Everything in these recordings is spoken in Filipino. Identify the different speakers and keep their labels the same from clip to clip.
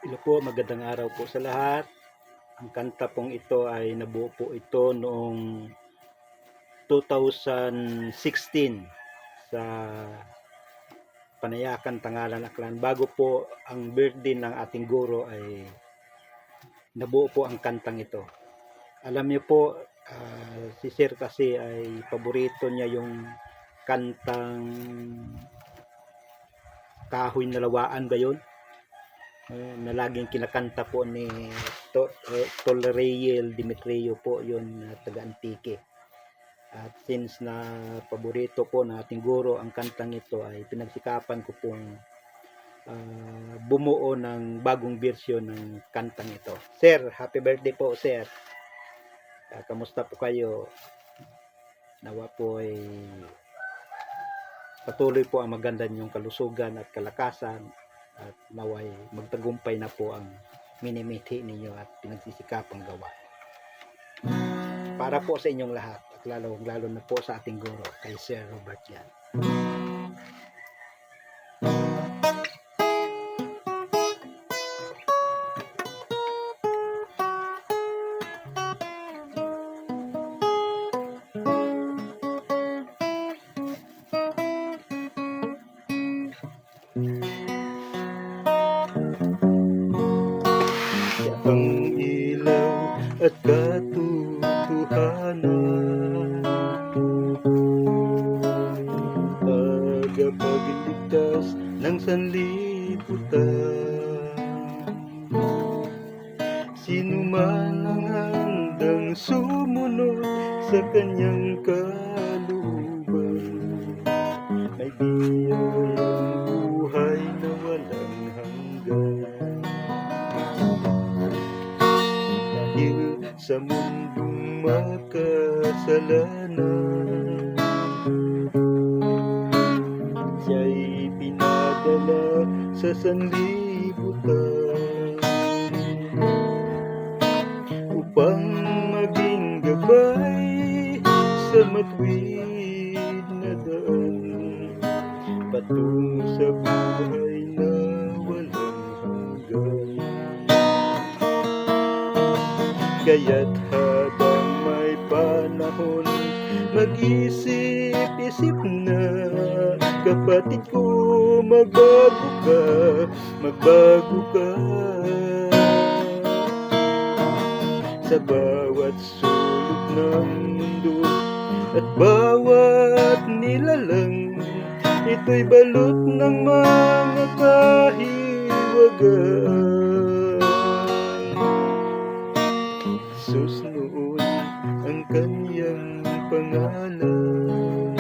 Speaker 1: Hello po, magandang araw po sa lahat. Ang kanta pong ito ay nabuo po ito noong 2016 sa Panayakan, Tangalan, Aklan. Bago po ang birthday ng ating guro ay nabuo po ang kantang ito. Alam niyo po, si Sir kasi ay paborito niya yung kantang Kahoy na Lawaan ba yun? Na laging kinakanta po ni Tolreyel Dimitrio po yun, taga Antique. At since na paborito po ng ating guro ang kantang ito, ay pinagsikapan ko pong bumuo ng bagong version ng kantang ito. Sir, happy birthday po, sir. Kamusta po kayo? Nawa po ay patuloy po ang maganda niyong kalusugan at kalakasan, at naway magtagumpay na po ang minimithi ninyo at pinagsisikapang gawa. Para po sa inyong lahat, at lalo na po sa ating guro, kay Sir Robert yan. Ang ilaw at katotohanan, tagapagligtas ng sanlibutan. Sino man ang handang sumunod sa kanyang kalooban, may biyayang buhay na walang hanggan. Dahil sa mundong makasalanan, siya'y pinadala sa sanlibutan upang maging gabay sa matuwid na daan, patungo sa buhay na walang hanggan. Kaya't habang may panahon, mag-isip-isip na, kapatid ko, magbago ka. Sa bawat sulok ng mundo at bawat nilalang, ito'y balot ng mga kahiwagaan. Jesus noon ang kanyang pangalan,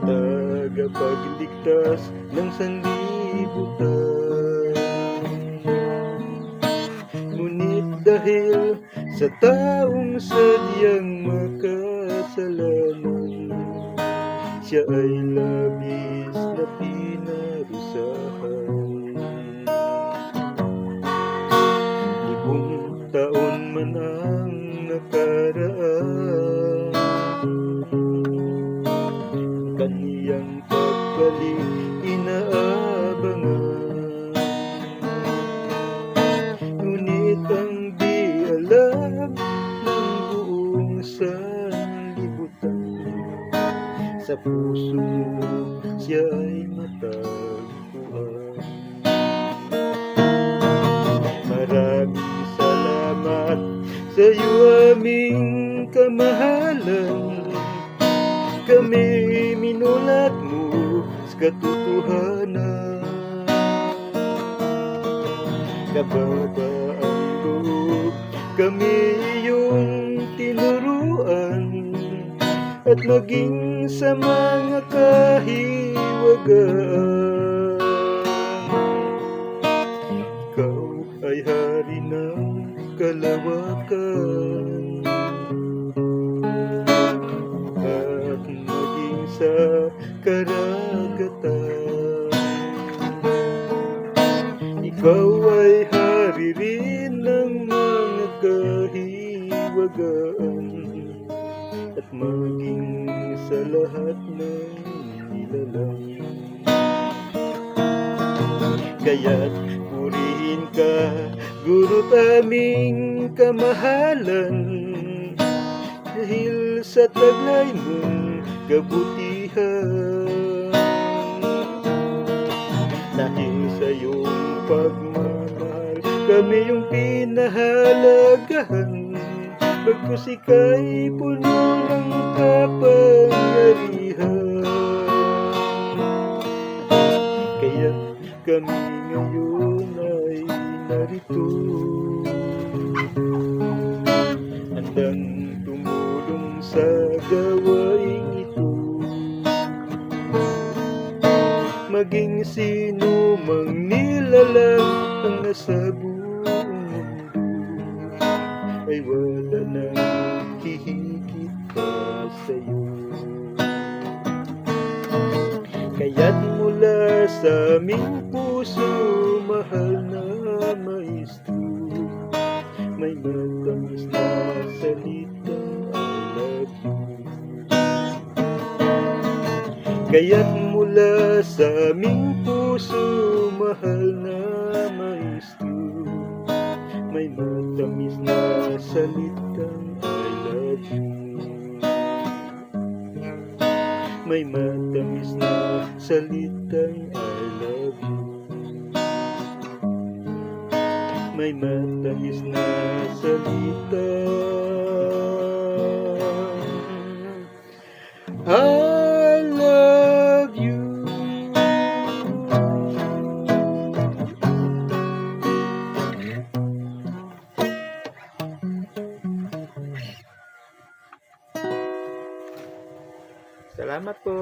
Speaker 1: tagapagligtas ng sanlibutan. Ngunit dahil sa taong sadyang makasalanan, siya ay labis na pinarusahan. Taon man ang nakaraan, kaniyang pagbalik inaabangan. Ngunit ang di alam ng buong sanlibutan, sa puso mo siya ay matagpuan. Maraming salamat sa iyo, aming kamahalan. Kami minulat mo sa katotohanan. Kababaang loob kami iyong tinuruan, at maging sa mga kahiwagaan, ikaw ay hari ng kalawakan, at maging sa karagatan, ikaw ay hari rin ng mga kahiwagaan, at maging sa lahat ng nilalang. Kaya't purihin ka, guro't aming kamahalan, dahil sa taglay mong kabutihan. Dahil sa iyong pagmamahal, kami yung pinahalagahan, bagkus ika'y puno ng kapangyarihan. Kaya kami ngayon ay narito, handang tumulong sa gawaing ito. Maging sino mang nilalang ang nasa buong mundo, ay wala nang hihigit pa sa'yo. Kaya't mula sa aming puso, mahal na Maestro, may matamis na salitang I love you. Kaya't mula sa aming puso, mahal na Maestro, may matamis na salitang I love you. May matamis na salitang I love you. May matamis na salitang I love you. Salamat po.